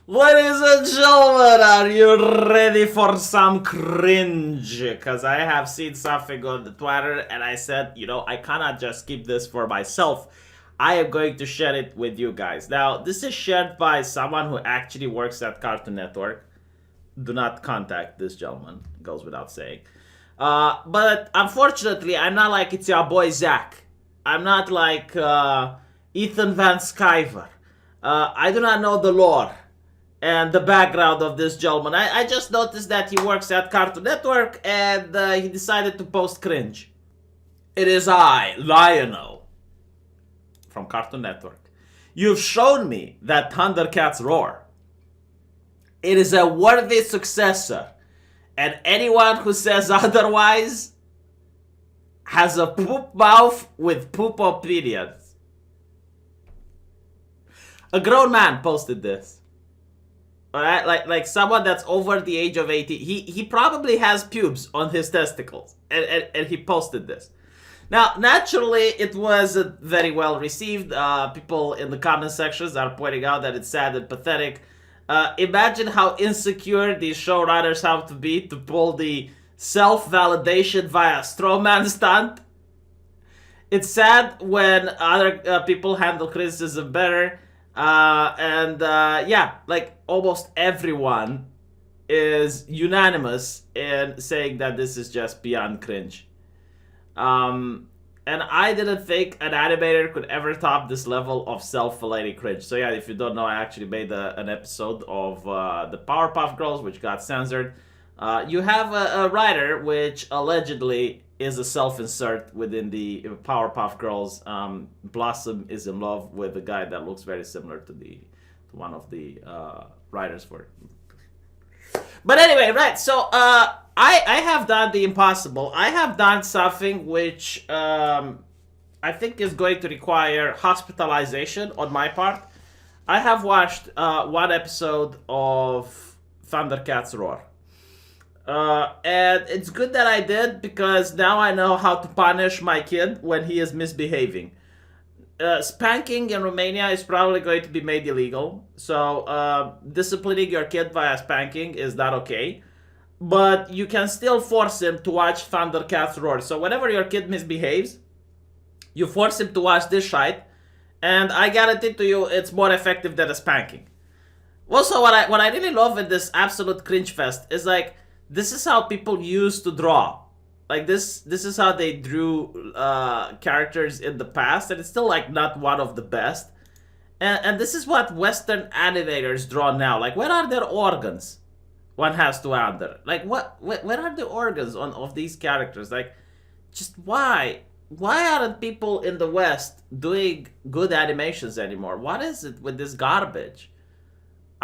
Ladies and gentlemen, are you ready for some cringe? Because I have seen something on the Twitter and I said, I cannot just keep this for myself. I am going to share it with you guys. Now, this is shared by someone who actually works at Cartoon Network. Do not contact this gentleman, goes without saying. But unfortunately, I'm not like it's your boy Zach. I'm not like Ethan Van Sciver. I do not know the lore and the background of this gentleman. I just noticed that he works at Cartoon Network and he decided to post cringe. It is I, Lionel, from Cartoon Network. You've shown me that Thundercats roar. It is a worthy successor, and anyone who says otherwise has a poop mouth with poop opinions. A grown man posted this. Alright, like someone that's over the age of 18. He probably has pubes on his testicles, and he posted this. Now, naturally, it was very well received. People in the comment sections are pointing out that it's sad and pathetic. Imagine how insecure these showrunners have to be to pull the self-validation via straw man stunt. It's sad when other people handle criticism better. Yeah, like almost everyone is unanimous in saying that this is just beyond cringe. And I didn't think an animator could ever top this level of self-validating cringe. So yeah, if you don't know, I actually made an episode of the Powerpuff Girls, which got censored. You have a writer which allegedly is a self-insert within the Powerpuff Girls. Blossom is in love with a guy that looks very similar to one of the writers for it. But anyway, right, so I have done the impossible. I have done something which I think is going to require hospitalization on my part. I have watched one episode of Thundercats Roar. And it's good that I did, because now I know how to punish my kid when he is misbehaving. Spanking in Romania is probably going to be made illegal, so disciplining your kid via spanking is not okay. But you can still force him to watch Thundercats Roar. So whenever your kid misbehaves, you force him to watch this shite, and I guarantee to you it's more effective than a spanking. Also, what I really love in this absolute cringe fest is like, this is how people used to draw. Like this is how they drew characters in the past, and it's still like not one of the best. And this is what Western animators draw now. Like, where are their organs? One has to wonder. Like, where are the organs of these characters? Like, just why? Why aren't people in the West doing good animations anymore? What is it with this garbage?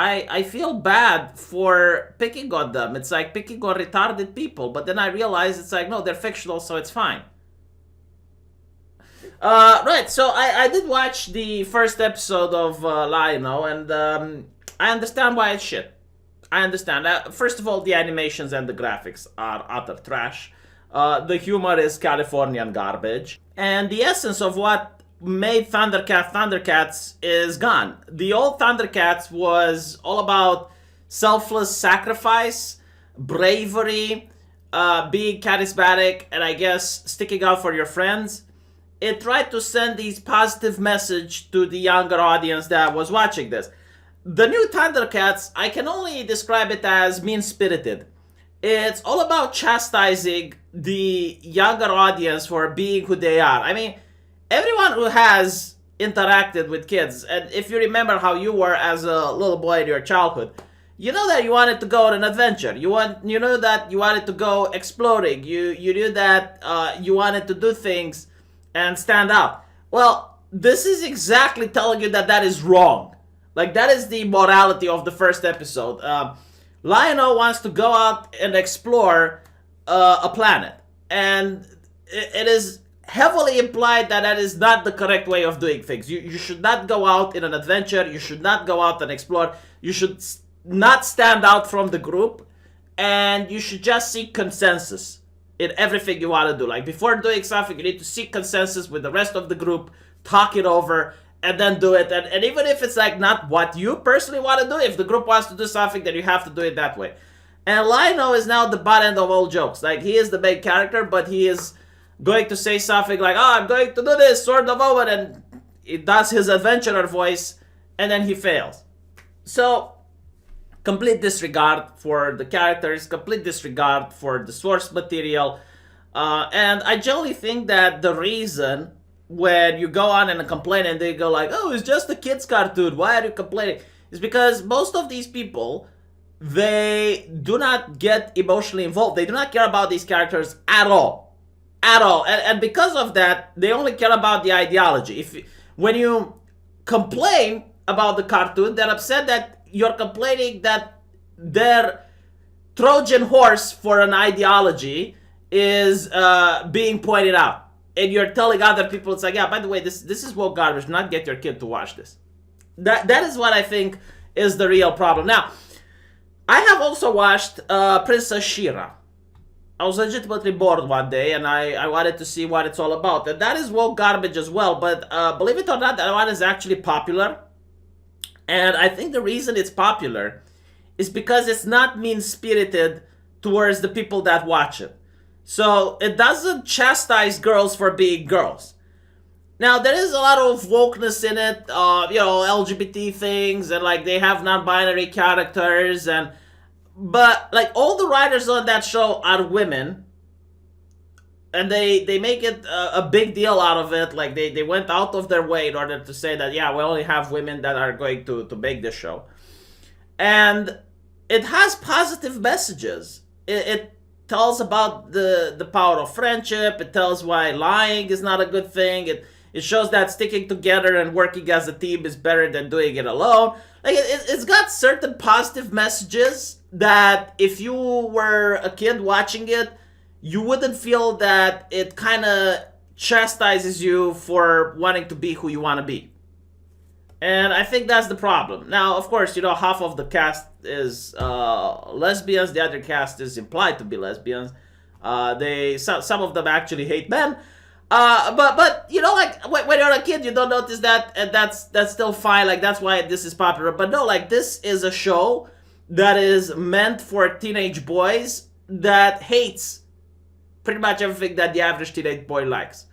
I feel bad for picking on them. It's like picking on retarded people, but then I realize it's like, no, they're fictional, so it's fine. Right, so I did watch the first episode of Lionel, and I understand why it's shit. I understand. First of all, the animations and the graphics are utter trash. The humor is Californian garbage. And the essence of what made Thundercats is gone. The old Thundercats was all about selfless sacrifice, bravery, being charismatic, and I guess sticking out for your friends. It tried to send these positive message to the younger audience that was watching this. The new Thundercats, I can only describe it as mean-spirited. It's all about chastising the younger audience for being who they are. I mean, everyone who has interacted with kids, and if you remember how you were as a little boy in your childhood, you know that you wanted to go on an adventure. You know that you wanted to go exploring. You knew that you wanted to do things and stand out. Well, this is exactly telling you that is wrong. Like, that is the morality of the first episode. Lionel wants to go out and explore a planet, and it is heavily implied that is not the correct way of doing things. You should not go out in an adventure. You should not go out and explore. You should not stand out from the group, and you should just seek consensus in everything you want to do. Like, before doing something, you need to seek consensus with the rest of the group, talk it over, and then do it. And even if it's like not what you personally want to do, if the group wants to do something, then you have to do it that way. And Lionel is now the butt end of all jokes. Like, he is the main character, but he is going to say something like, oh, I'm going to do this, Sword of Omen, and he does his adventurer voice, and then he fails. So, complete disregard for the characters, complete disregard for the source material. And I generally think that the reason when you go on and complain and they go like, oh, it's just a kid's cartoon, why are you complaining? Is because most of these people, they do not get emotionally involved. They do not care about these characters at all. At all. And because of that, they only care about the ideology. When you complain about the cartoon, they're upset that you're complaining that their Trojan horse for an ideology is being pointed out. And you're telling other people, it's like, yeah, by the way, this is woke garbage. Do not get your kid to watch this. That is what I think is the real problem. Now, I have also watched Princess Shira. I was legitimately bored one day, and I wanted to see what it's all about. And that is woke garbage as well, but believe it or not, that one is actually popular. And I think the reason it's popular is because it's not mean-spirited towards the people that watch it. So it doesn't chastise girls for being girls. Now, there is a lot of wokeness in it, LGBT things, and like they have non-binary characters, but like all the writers on that show are women, and they make it a big deal out of it. Like they went out of their way in order to say that, yeah, we only have women that are going to make this show. And it has positive messages. It tells about the power of friendship. It tells why lying is not a good thing. It shows that sticking together and working as a team is better than doing it alone. Like it's got certain positive messages that if you were a kid watching it, you wouldn't feel that it kind of chastises you for wanting to be who you want to be. And I think that's the problem. Now, of course, half of the cast is lesbians. The other cast is implied to be lesbians. Some of them actually hate men. But like when you're a kid, you don't notice that, and that's still fine. Like that's why this is popular. But no, like this is a show that is meant for teenage boys that hates pretty much everything that the average teenage boy likes.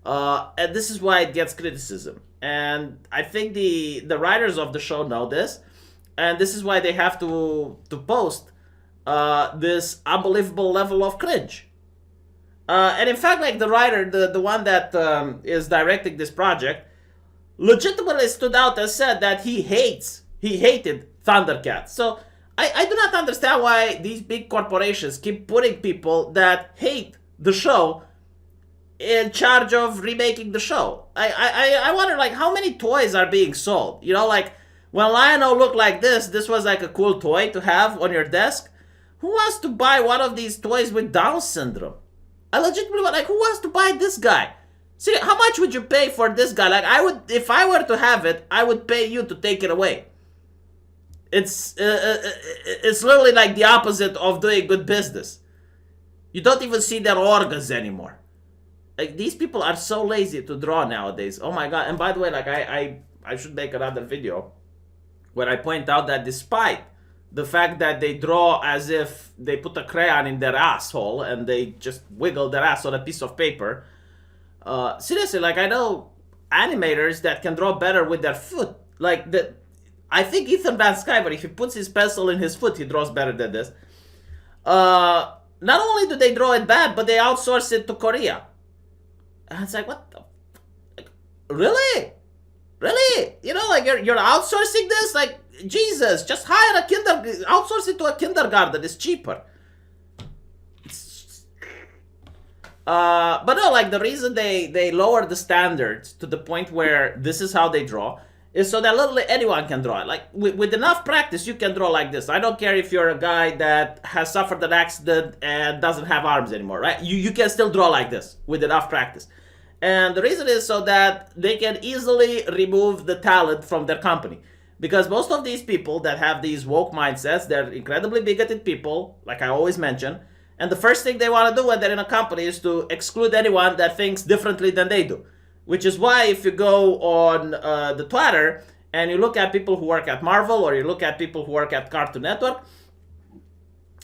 And this is why it gets criticism. And I think the writers of the show know this, and this is why they have to post this unbelievable level of cringe. And in fact, like the writer, the one that is directing this project, legitimately stood out and said that he hated Thundercats. So I do not understand why these big corporations keep putting people that hate the show in charge of remaking the show. I wonder, like, how many toys are being sold? Like, when Lionel looked like this was like a cool toy to have on your desk. Who wants to buy one of these toys with Down syndrome? I legitimately, like, who wants to buy this guy? See, how much would you pay for this guy? Like, if I were to have it, I would pay you to take it away. It's literally like the opposite of doing good business. You don't even see their organs anymore. Like, these people are so lazy to draw nowadays. Oh my god. And by the way, like, I should make another video where I point out that despite the fact that they draw as if they put a crayon in their asshole and they just wiggle their ass on a piece of paper, seriously, like, I know animators that can draw better with their foot. Like, I think Ethan Van Sciver, if he puts his pencil in his foot, he draws better than this. Not only do they draw it bad, but they outsource it to Korea. And it's like, what the? Like, really? Really? Like, you're outsourcing this? Like, Jesus, just hire outsource it to a kindergarten. It's cheaper. But no, like, the reason they lower the standards to the point where this is how they draw is so that literally anyone can draw it. Like, with enough practice, you can draw like this. I don't care if you're a guy that has suffered an accident and doesn't have arms anymore, right? You can still draw like this with enough practice. And the reason is so that they can easily remove the talent from their company. Because most of these people that have these woke mindsets, they're incredibly bigoted people, like I always mention. And the first thing they want to do when they're in a company is to exclude anyone that thinks differently than they do. which is why if you go on the Twitter and you look at people who work at Marvel or you look at people who work at Cartoon Network,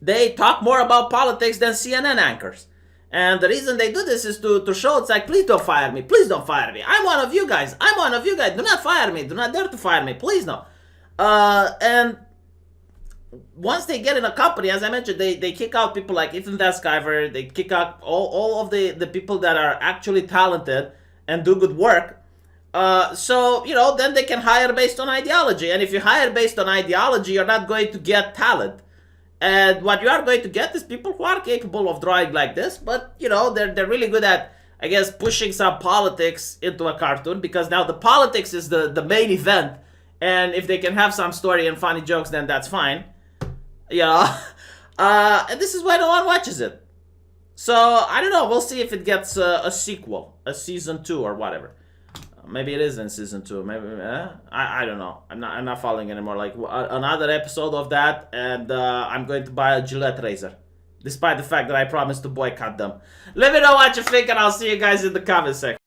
they talk more about politics than CNN anchors. And the reason they do this is to show it's like, please don't fire me. Please don't fire me. I'm one of you guys. I'm one of you guys. Do not fire me. Do not dare to fire me. Please no. And once they get in a company, as I mentioned, they kick out people like Ethan Skyver. They kick out all of the people that are actually talented and do good work. So, then they can hire based on ideology. And if you hire based on ideology, you're not going to get talent. And what you are going to get is people who are capable of drawing like this, but, they're really good at, I guess, pushing some politics into a cartoon, because now the politics is the main event. And if they can have some story and funny jokes, then that's fine. And this is why no one watches it. So, I don't know. We'll see if it gets a sequel, a season 2 or whatever. Maybe it is in season 2. Maybe I don't know. I'm not following anymore. Like another episode of that, and I'm going to buy a Gillette razor, despite the fact that I promised to boycott them. Let me know what you think, and I'll see you guys in the comment section.